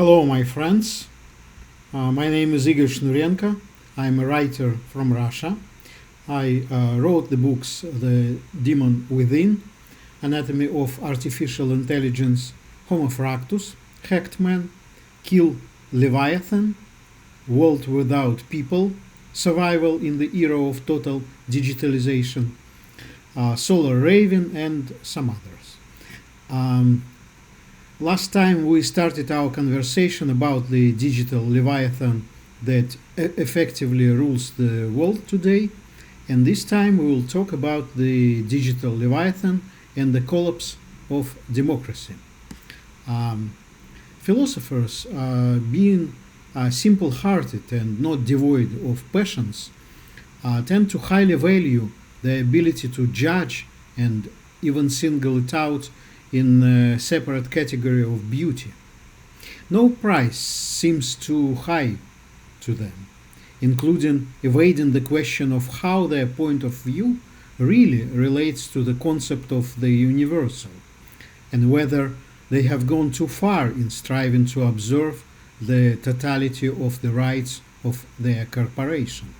Hello, my friends. My name is Igor Shnurenko. I'm a writer from Russia. I wrote the books The Demon Within, Anatomy of Artificial Intelligence, Homo fractus, Hacked Man, Kill Leviathan, World Without People, Survival in the Era of Total Digitalization, Solar Raven, and some others. Last time we started our conversation about the digital Leviathan that effectively rules the world today, and this time we will talk about the digital Leviathan and the collapse of democracy. Philosophers, being simple-hearted and not devoid of passions, tend to highly value the ability to judge and even single it out in a separate category of beauty. No price seems too high to them, including evading the question of how their point of view really relates to the concept of the universal, and whether they have gone too far in striving to observe the totality of the rights of their corporation.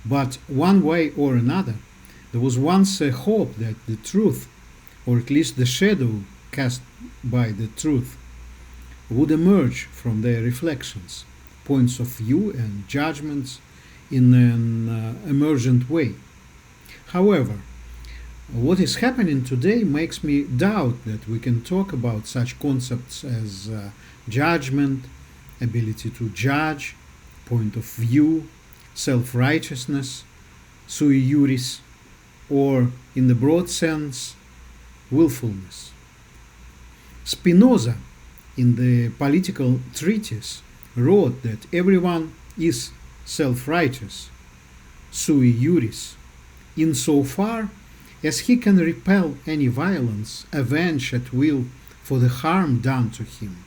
But one way or another, there was once a hope that the truth, or at least the shadow cast by the truth, would emerge from their reflections, points of view, and judgments in an emergent way. However, what is happening today makes me doubt that we can talk about such concepts as judgment, ability to judge, point of view, self-righteousness, sui juris, or, in the broad sense, willfulness. Spinoza, in the Political Treatise, wrote that everyone is self-righteous, sui juris, insofar as he can repel any violence, avenge at will for the harm done to him,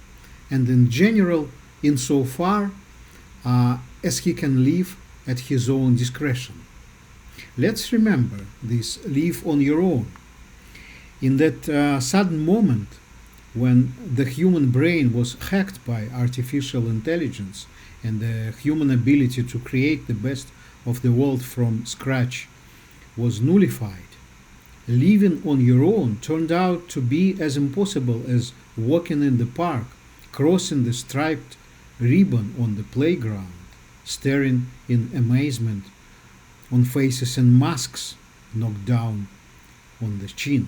and in general, insofar as he can live at his own discretion. Let's remember this: live on your own. In that sudden moment when the human brain was hacked by artificial intelligence and the human ability to create the best of the world from scratch was nullified, living on your own turned out to be as impossible as walking in the park, crossing the striped ribbon on the playground, staring in amazement on faces and masks knocked down on the chin.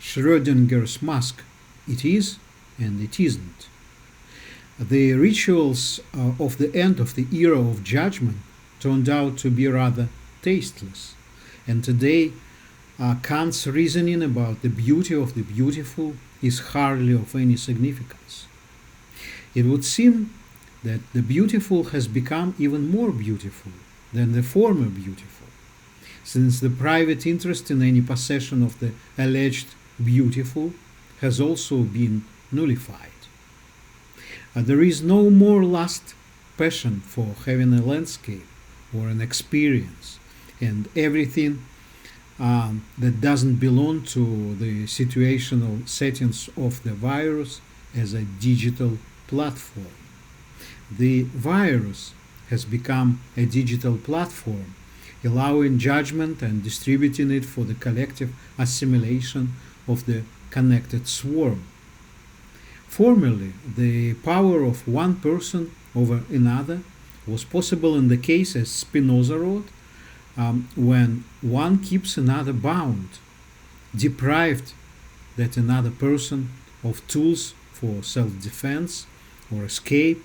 Schrödinger's mask: it is and it isn't. The rituals of the end of the era of judgment turned out to be rather tasteless, and today Kant's reasoning about the beauty of the beautiful is hardly of any significance. It would seem that the beautiful has become even more beautiful than the former beautiful, since the private interest in any possession of the alleged beautiful has also been nullified. There is no more lust, passion for having a landscape or an experience, and everything that doesn't belong to the situational settings of the virus as a digital platform. The virus has become a digital platform, allowing judgment and distributing it for the collective assimilation of the connected swarm. Formerly, the power of one person over another was possible in the case, as Spinoza wrote, when one keeps another bound, deprived that another person of tools for self-defense or escape,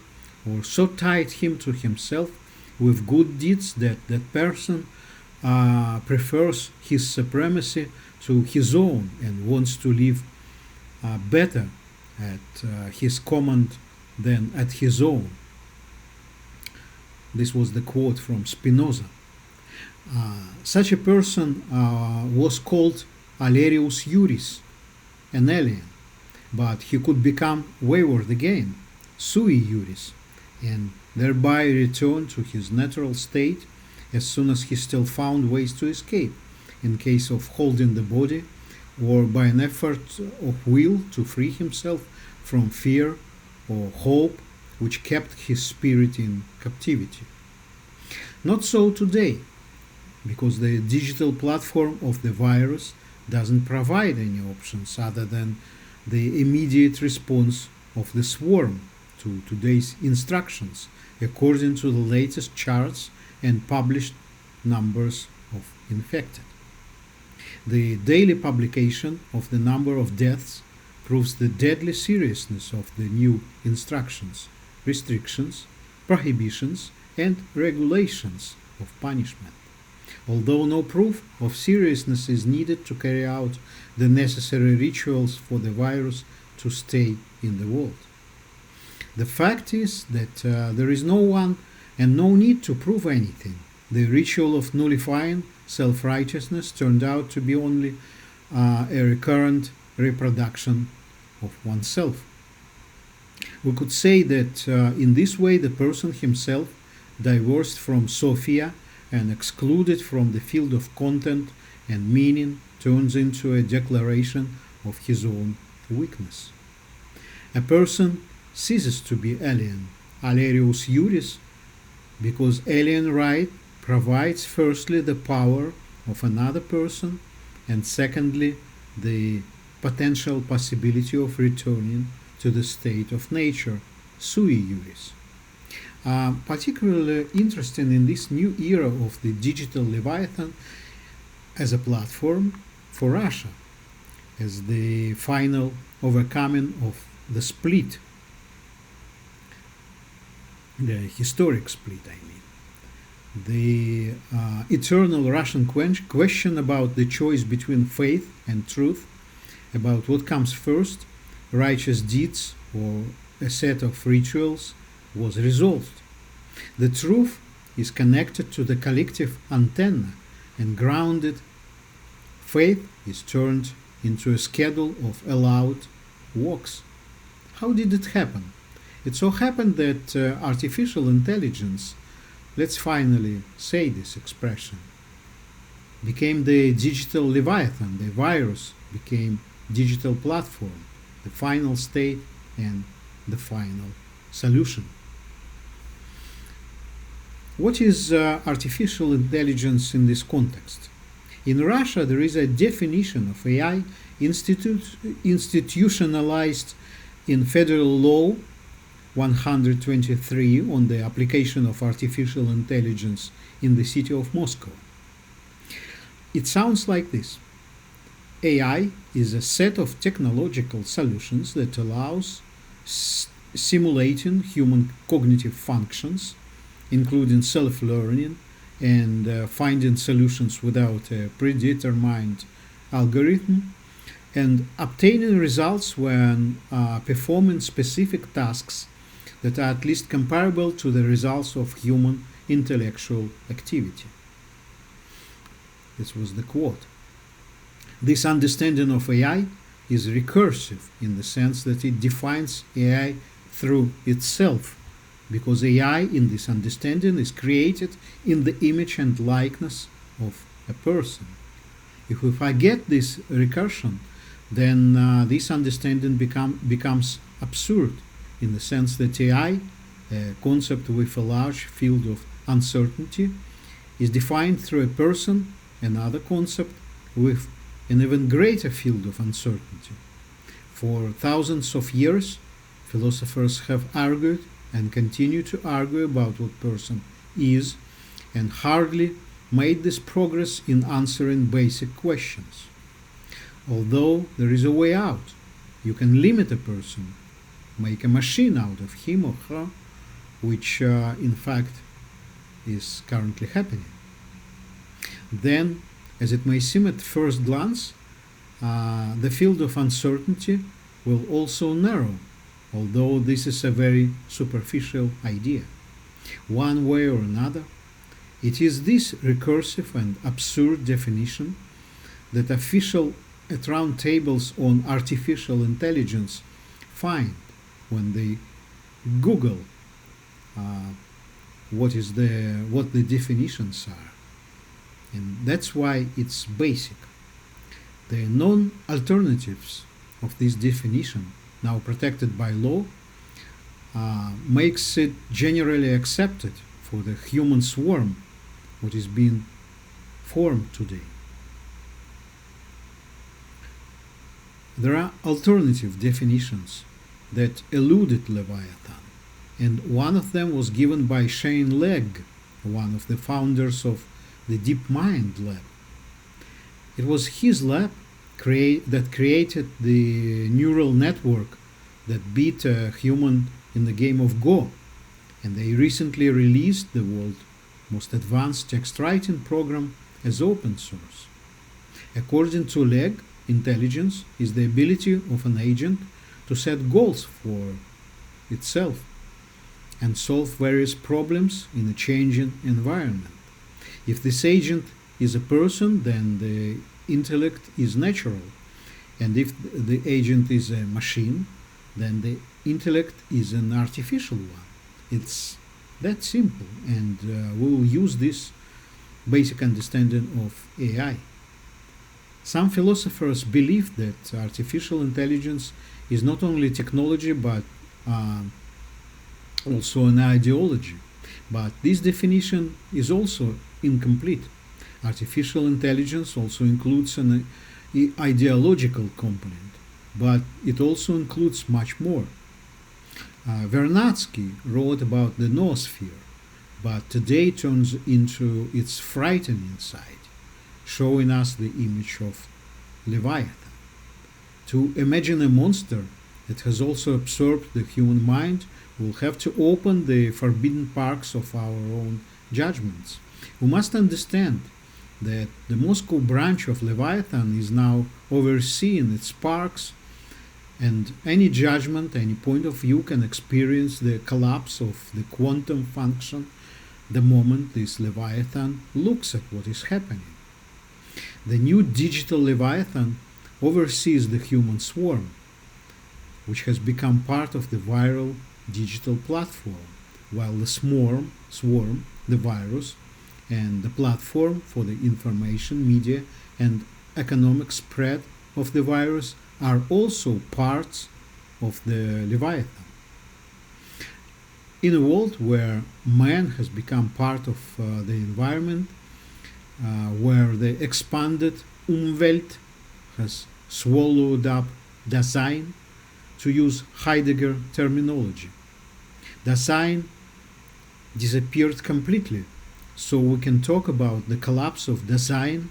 or so tied him to himself with good deeds that that person prefers his supremacy to his own and wants to live better at his command than at his own. This was the quote from Spinoza. Such a person was called Alerius Juris, an alien, but he could become wayward again, sui juris, and thereby return to his natural state as soon as he still found ways to escape, in case of holding the body, or by an effort of will to free himself from fear or hope which kept his spirit in captivity. Not so today, because the digital platform of the virus doesn't provide any options other than the immediate response of the swarm to today's instructions according to the latest charts and published numbers of infected. The daily publication of the number of deaths proves the deadly seriousness of the new instructions, restrictions, prohibitions, and regulations of punishment. Although no proof of seriousness is needed to carry out the necessary rituals for the virus to stay in the world. The fact is that there is no one and no need to prove anything. The ritual of nullifying self-righteousness turned out to be only a recurrent reproduction of oneself. We could say that in this way the person himself, divorced from Sophia and excluded from the field of content and meaning, turns into a declaration of his own weakness. A person ceases to be alien, alierius juris, because alien right provides firstly the power of another person and secondly the potential possibility of returning to the state of nature, sui juris. Particularly interesting in this new era of the digital Leviathan as a platform for Russia, as the final overcoming of the split, the historic split, I mean. The eternal Russian question about the choice between faith and truth, about what comes first, righteous deeds or a set of rituals, was resolved. The truth is connected to the collective antenna and grounded. Faith is turned into a schedule of allowed walks. How did it happen? It so happened that artificial intelligence, let's finally say this expression, became the digital Leviathan. The virus became digital platform, the final state and the final solution. What is artificial intelligence in this context? In Russia, there is a definition of AI institutionalized in Federal Law 123 on the application of artificial intelligence in the city of Moscow. It sounds like this. AI is a set of technological solutions that allows simulating human cognitive functions, including self-learning and finding solutions without a predetermined algorithm, and obtaining results when performing specific tasks that are at least comparable to the results of human intellectual activity. This was the quote. This understanding of AI is recursive in the sense that it defines AI through itself, because AI in this understanding is created in the image and likeness of a person. If we forget this recursion, then this understanding becomes absurd in the sense that AI, a concept with a large field of uncertainty, is defined through a person, another concept with an even greater field of uncertainty. For thousands of years, philosophers have argued and continue to argue about what person is, and hardly made this progress in answering basic questions. Although there is a way out, you can limit a person, make a machine out of him or her, which in fact is currently happening. Then, as it may seem at first glance, the field of uncertainty will also narrow, although this is a very superficial idea. One way or another, it is this recursive and absurd definition that official at round tables on artificial intelligence find when they Google what the definitions are. And that's why it's basic. The non-alternatives of this definition, now protected by law, makes it generally accepted for the human swarm, what is being formed today. There are alternative definitions that eluded Leviathan, and one of them was given by Shane Legg, one of the founders of the DeepMind lab. It was his lab that created the neural network that beat a human in the game of Go, and they recently released the world's most advanced text writing program as open source. According to Legg, intelligence is the ability of an agent to set goals for itself and solve various problems in a changing environment. If this agent is a person, then the intellect is natural, and if the agent is a machine, then the intellect is an artificial one. It's that simple, and we will use this basic understanding of AI. Some philosophers believe that artificial intelligence is not only technology but also an ideology. But this definition is also incomplete. Artificial intelligence also includes an ideological component, but it also includes much more. Vernadsky wrote about the noosphere, but today turns into its frightening side, showing us the image of Leviathan. To imagine a monster that has also absorbed the human mind, we'll have to open the forbidden parks of our own judgments. We must understand that the Moscow branch of Leviathan is now overseeing its parks, and any judgment, any point of view can experience the collapse of the quantum function the moment this Leviathan looks at what is happening. The new digital Leviathan oversees the human swarm, which has become part of the viral digital platform, while the swarm, the virus, and the platform for the information, media, and economic spread of the virus are also parts of the Leviathan. In a world where man has become part of the environment, where the expanded Umwelt has swallowed up Dasein, to use Heidegger terminology. Dasein disappeared completely, so we can talk about the collapse of Dasein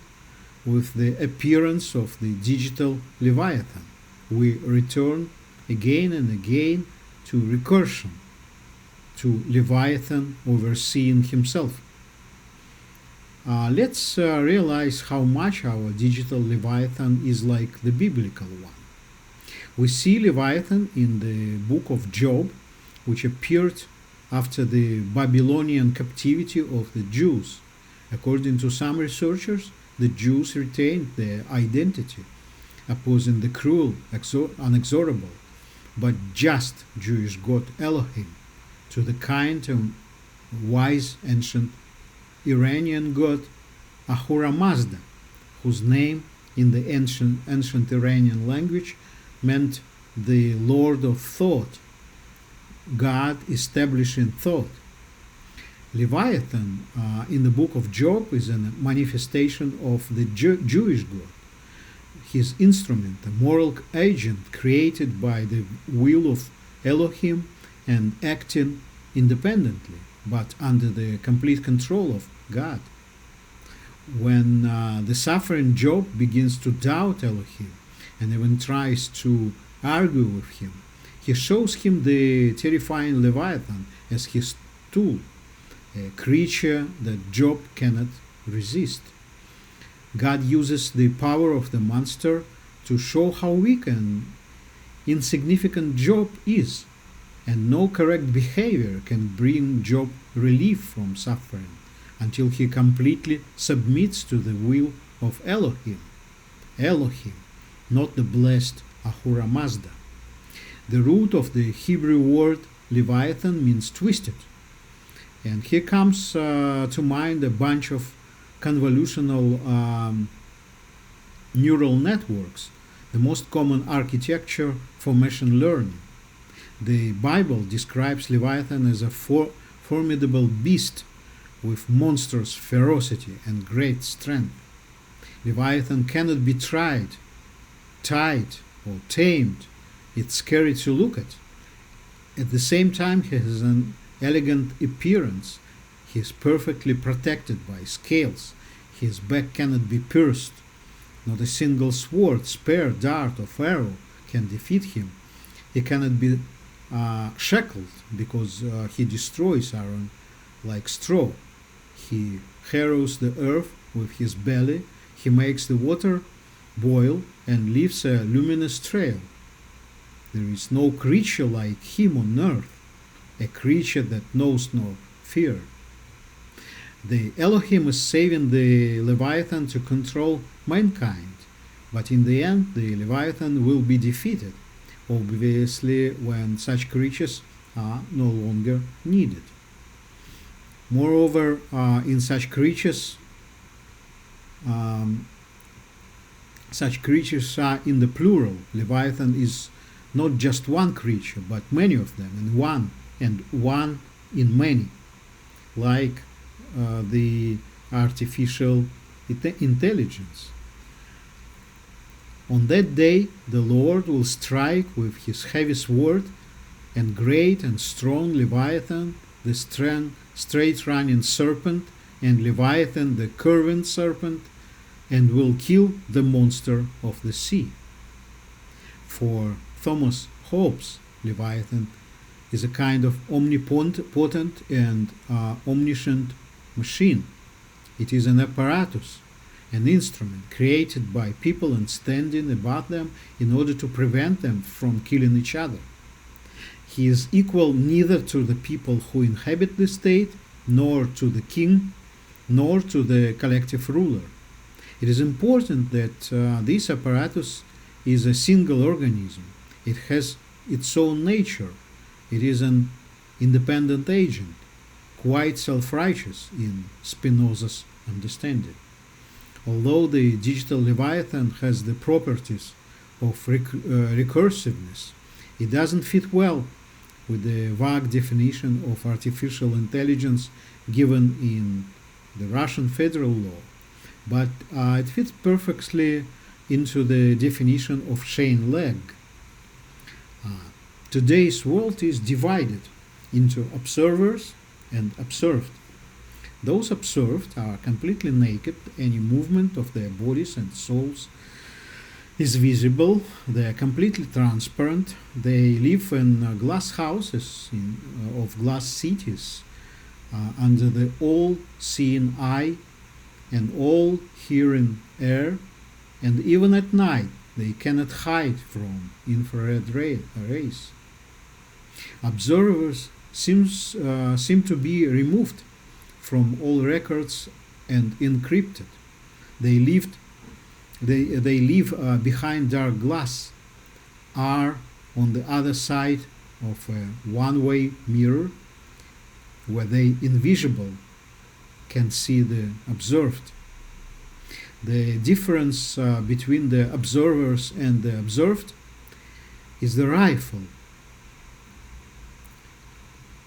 with the appearance of the digital Leviathan. We return again and again to recursion, to Leviathan overseeing himself. Let's realize how much our digital Leviathan is like the biblical one. We see Leviathan in the book of Job, which appeared after the Babylonian captivity of the Jews. According to some researchers, the Jews retained their identity, opposing the cruel, inexorable, but just Jewish God Elohim to the kind and wise ancient Iranian god Ahura Mazda, whose name in the ancient Iranian language meant the Lord of Thought, God establishing thought. Leviathan in the book of Job is a manifestation of the Jewish God, his instrument, a moral agent created by the will of Elohim and acting independently, but under the complete control of God. When the suffering Job begins to doubt Elohim and even tries to argue with him, he shows him the terrifying Leviathan as his tool, a creature that Job cannot resist. God uses the power of the monster to show how weak and insignificant Job is, and no correct behavior can bring Job relief from suffering until he completely submits to the will of Elohim. Elohim, not the blessed Ahura Mazda. The root of the Hebrew word Leviathan means twisted. And here comes to mind a bunch of convolutional neural networks, the most common architecture for machine learning. The Bible describes Leviathan as a formidable beast with monstrous ferocity and great strength. Leviathan cannot be tied or tamed. It's scary to look at. At the same time, he has an elegant appearance. He is perfectly protected by scales. His back cannot be pierced. Not a single sword, spear, dart, or arrow can defeat him. He cannot be shackled because he destroys iron like straw. He harrows the earth with his belly. He makes the water boil and leaves a luminous trail. There is no creature like him on earth, a creature that knows no fear. The Elohim is saving the Leviathan to control mankind, but in the end the Leviathan will be defeated, obviously when such creatures are no longer needed. Moreover, in such creatures are in the plural. Leviathan is not just one creature, but many of them, and one in many, like the artificial intelligence. On that day, the Lord will strike with his heavy sword, and great and strong Leviathan, the straight-running serpent, and Leviathan, the curving serpent, and will kill the monster of the sea. For Thomas Hobbes, Leviathan is a kind of omnipotent and omniscient machine. It is an apparatus, an instrument created by people and standing above them in order to prevent them from killing each other. He is equal neither to the people who inhabit the state, nor to the king, nor to the collective ruler. It is important that this apparatus is a single organism. It has its own nature. It is an independent agent, quite self-righteous in Spinoza's understanding. Although the digital Leviathan has the properties of recursiveness, it doesn't fit well with the vague definition of artificial intelligence given in the Russian federal law, but it fits perfectly into the definition of chain leg. Today's world is divided into observers and observed. Those observed are completely naked. Any movement of their bodies and souls is visible. They are completely transparent. They live in glass houses of glass cities under the all-seeing eye and all-hearing air, and even at night they cannot hide from infrared rays. Observers seem to be removed from all records and encrypted. They live behind dark glass, are on the other side of a one-way mirror where the invisible can see the observed. The difference between the observers and the observed is the rifle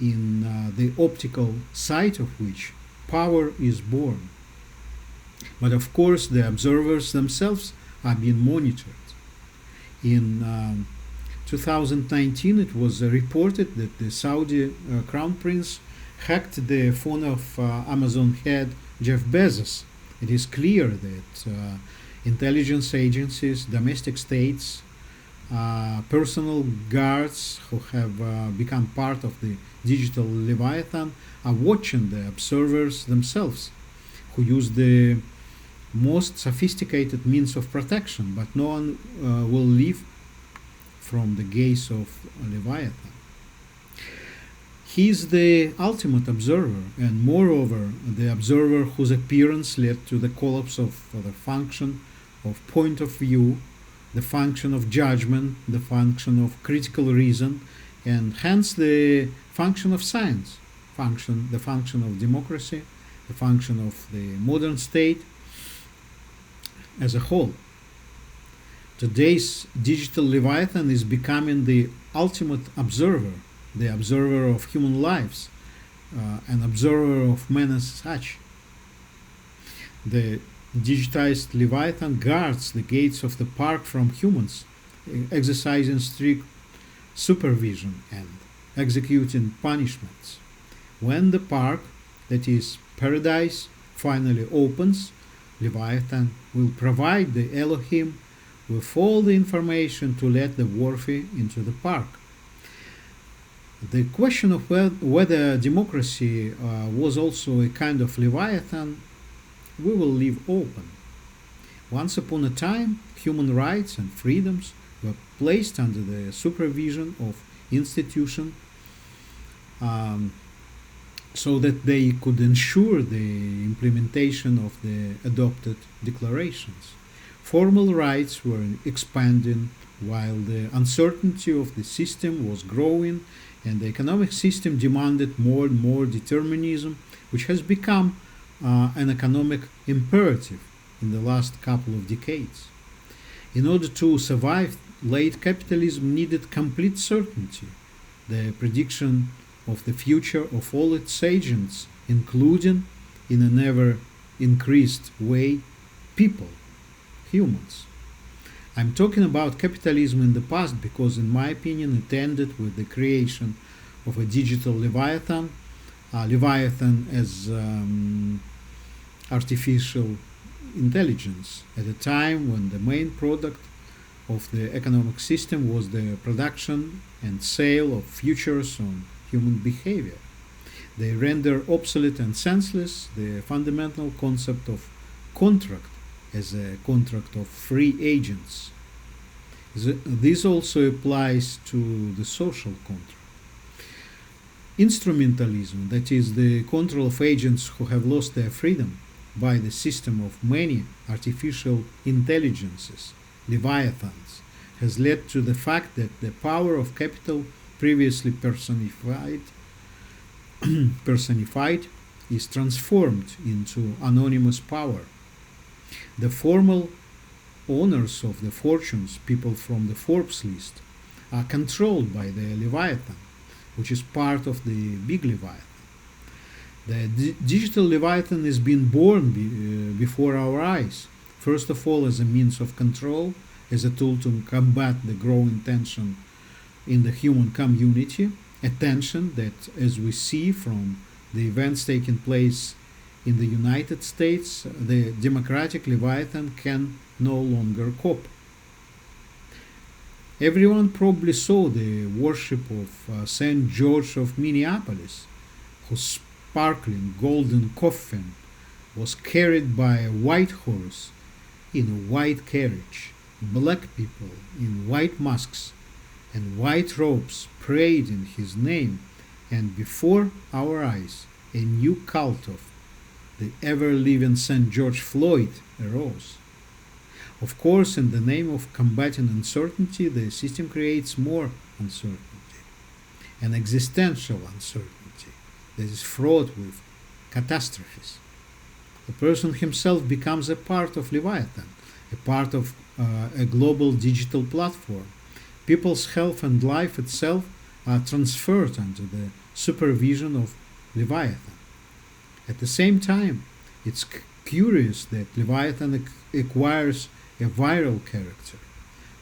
in the optical sight of which power is born. But of course the observers themselves are being monitored. In 2019 it was reported that the Saudi crown prince hacked the phone of Amazon head Jeff Bezos. It is clear that intelligence agencies, domestic states, personal guards who have become part of the digital Leviathan are watching the observers themselves, who use the most sophisticated means of protection, but no one will live from the gaze of Leviathan. He is the ultimate observer, and moreover, the observer whose appearance led to the collapse of the function of point of view, the function of judgment, the function of critical reason, and hence the function of science, the function of democracy, the function of the modern state as a whole. Today's digital Leviathan is becoming the ultimate observer, the observer of human lives, an observer of men as such. The digitized Leviathan guards the gates of the park from humans, exercising strict supervision and executing punishments. When the park, that is paradise, finally opens, Leviathan will provide the Elohim with all the information to let the worthy into the park. The question of whether democracy was also a kind of Leviathan, we will leave open. Once upon a time, human rights and freedoms were placed under the supervision of institutions so that they could ensure the implementation of the adopted declarations. Formal rights were expanding while the uncertainty of the system was growing, and the economic system demanded more and more determinism, which has become an economic imperative in the last couple of decades. In order to survive, late capitalism needed complete certainty, the prediction of the future of all its agents, including, in an ever increased way, people, humans. I'm talking about capitalism in the past because, in my opinion, it ended with the creation of a digital Leviathan, Leviathan as artificial intelligence, at a time when the main product of the economic system was the production and sale of futures on human behavior. They render obsolete and senseless the fundamental concept of contract as a contract of free agents. This also applies to the social contract. Instrumentalism, that is, the control of agents who have lost their freedom by the system of many artificial intelligences, Leviathans, has led to the fact that the power of capital, previously personified is transformed into anonymous power. The formal owners of the fortunes, people from the Forbes list, are controlled by the Leviathan, which is part of the big Leviathan. The digital Leviathan is being born before our eyes, first of all as a means of control, as a tool to combat the growing tension in the human community, a tension that, as we see from the events taking place in the United States, the democratic Leviathan can no longer cope. Everyone probably saw the worship of St. George of Minneapolis, whose sparkling golden coffin was carried by a white horse in a white carriage. Black people in white masks and white robes prayed in his name, and before our eyes a new cult of the ever-living St. George Floyd arose. Of course, in the name of combating uncertainty, the system creates more uncertainty, an existential uncertainty that is fraught with catastrophes. The person himself becomes a part of Leviathan, a part of a global digital platform. People's health and life itself are transferred under the supervision of Leviathan. At the same time, it's curious that Leviathan acquires a viral character,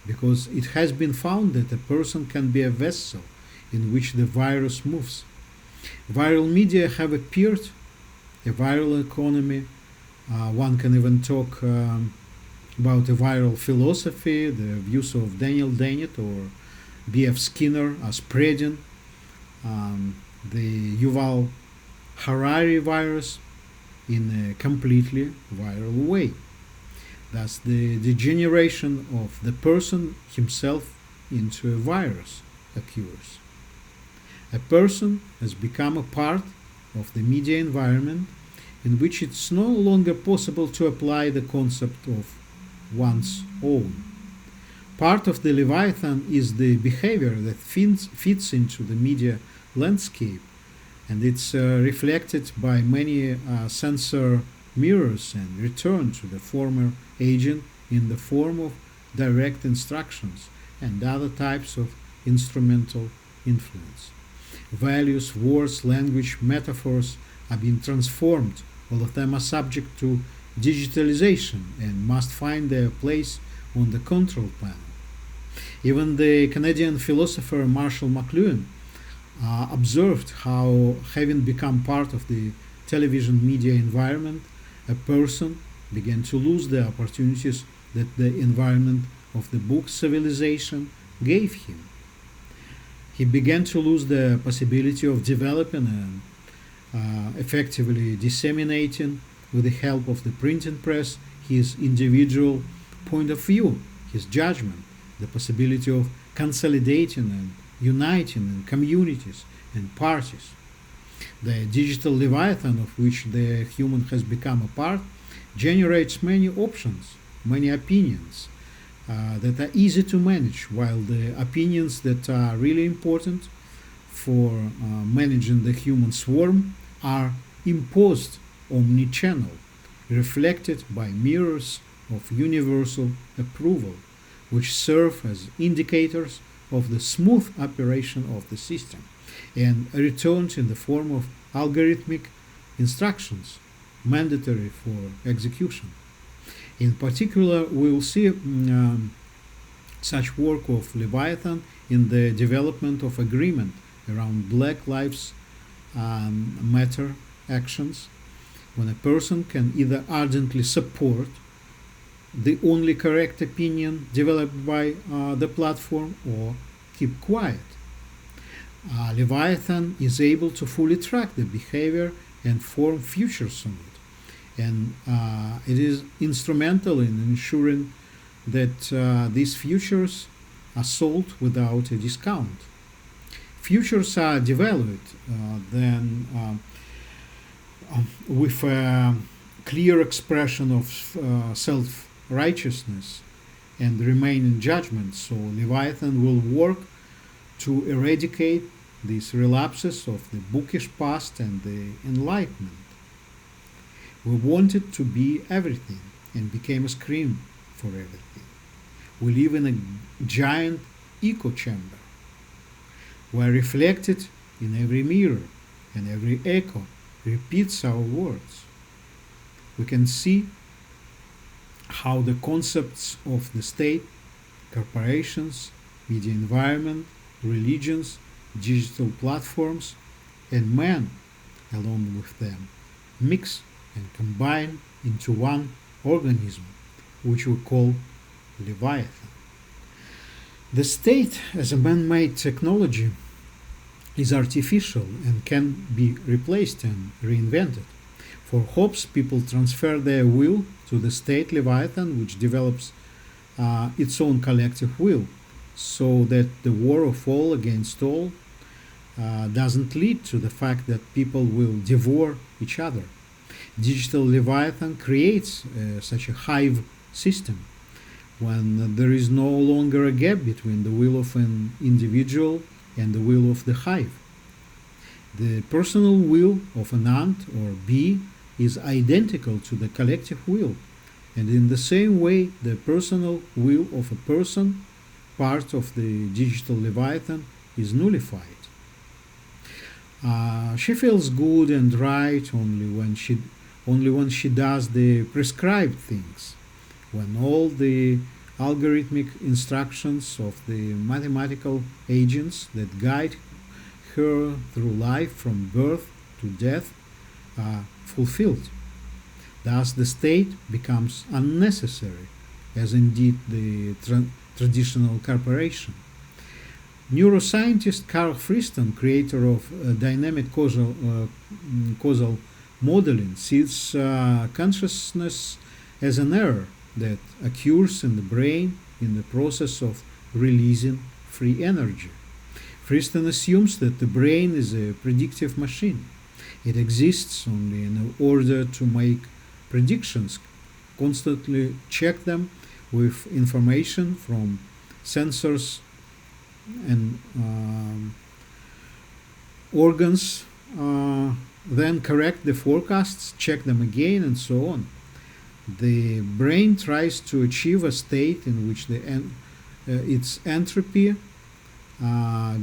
because it has been found that a person can be a vessel in which the virus moves. Viral media have appeared, a viral economy. One can even talk about a viral philosophy. The views of Daniel Dennett or B.F. Skinner are spreading. The Yuval Harari virus in a completely viral way. Thus, the degeneration of the person himself into a virus occurs. A person has become a part of the media environment in which it's no longer possible to apply the concept of one's own. Part of the Leviathan is the behavior that fits into the media landscape, and it's reflected by many sensor mirrors and returned to the former agent in the form of direct instructions and other types of instrumental influence. Values, words, language, metaphors are being transformed. All of them are subject to digitalization and must find their place on the control panel. Even the Canadian philosopher Marshall McLuhan observed how, having become part of the television media environment, a person began to lose the opportunities that the environment of the book civilization gave him. He began to lose the possibility of developing and effectively disseminating, with the help of the printing press, his individual point of view, his judgment, the possibility of consolidating and uniting in communities and parties. The digital Leviathan, of which the human has become a part, generates many options, many opinions that are easy to manage, while the opinions that are really important for managing the human swarm are imposed omni-channel, reflected by mirrors of universal approval, which serve as indicators of the smooth operation of the system, and returned in the form of algorithmic instructions mandatory for execution. In particular, we will see such work of Leviathan in the development of agreement around Black Lives Matter actions, when a person can either ardently support the only correct opinion developed by the platform or keep quiet. Leviathan is able to fully track the behavior and form futures on it, and it is instrumental in ensuring that these futures are sold without a discount. Futures are devalued then with a clear expression of self-righteousness and remain in judgment. So Leviathan will work to eradicate these relapses of the bookish past and the Enlightenment. We wanted to be everything and became a scream for everything. We live in a giant echo chamber. We are reflected in every mirror, and every echo repeats our words. We can see how the concepts of the state, corporations, media environment, religions, digital platforms, and man along with them mix and combine into one organism, which we call Leviathan. The state, as a man-made technology, is artificial and can be replaced and reinvented. For Hobbes, people transfer their will to the state Leviathan, which develops its own collective will, so that the war of all against all doesn't lead to the fact that people will devour each other. Digital Leviathan creates such a hive system when there is no longer a gap between the will of an individual and the will of the hive. The personal will of an ant or bee is identical to the collective will, and in the same way the personal will of a person, part of the digital Leviathan, is nullified. She feels good and right only when she does the prescribed things, when all the algorithmic instructions of the mathematical agents that guide her through life from birth to death are fulfilled. Thus the state becomes unnecessary, as indeed the traditional corporation. Neuroscientist Carl Friston, creator of dynamic causal modeling, sees consciousness as an error that occurs in the brain in the process of releasing free energy. Friston assumes that the brain is a predictive machine. It exists only in order to make predictions, constantly check them with information from sensors and organs, then correct the forecasts, check them again, and so on. The brain tries to achieve a state in which its entropy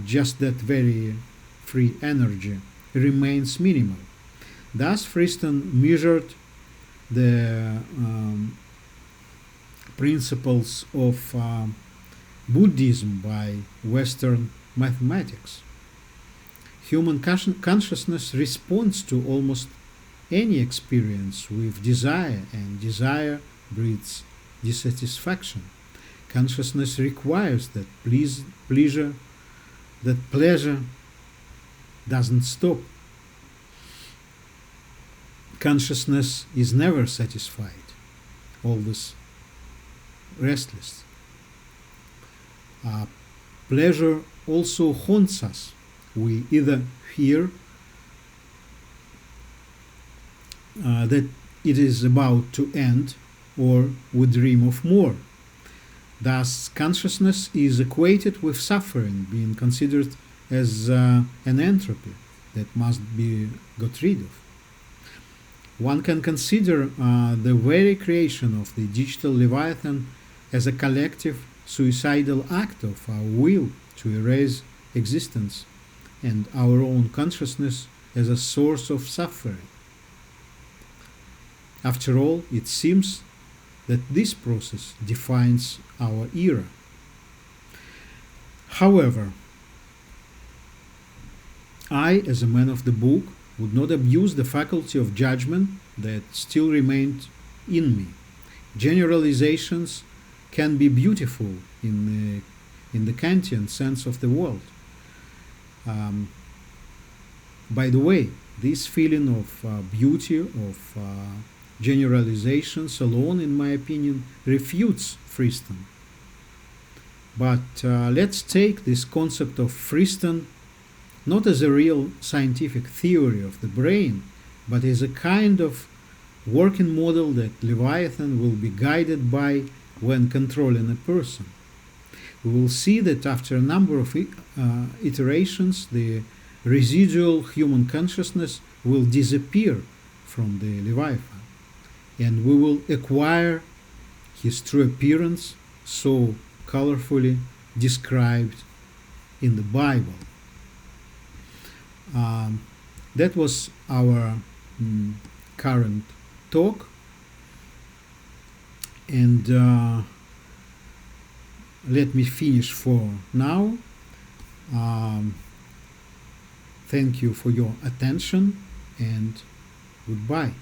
just that very free energy remains minimal. Thus, Friston measured the principles of Buddhism by Western mathematics. Human consciousness responds to almost any experience with desire, and desire breeds dissatisfaction. Consciousness requires that pleasure doesn't stop. Consciousness is never satisfied, always restless. Pleasure also haunts us. We either fear that it is about to end, or we dream of more. Thus, consciousness is equated with suffering, being considered as an entropy that must be got rid of. One can consider the very creation of the digital Leviathan as a collective suicidal act of our will to erase existence and our own consciousness as a source of suffering. After all, it seems that this process defines our era. However, I, as a man of the book, would not abuse the faculty of judgment that still remained in me. Generalizations can be beautiful in the Kantian sense of the word. By the way, this feeling of beauty, of generalizations alone, in my opinion, refutes Friston. But let's take this concept of Friston not as a real scientific theory of the brain, but as a kind of working model that Leviathan will be guided by when controlling a person. We will see that after a number of iterations, the residual human consciousness will disappear from the Leviathan, and we will acquire his true appearance, so colorfully described in the Bible. That was our current talk, and let me finish for now. Thank you for your attention, and goodbye.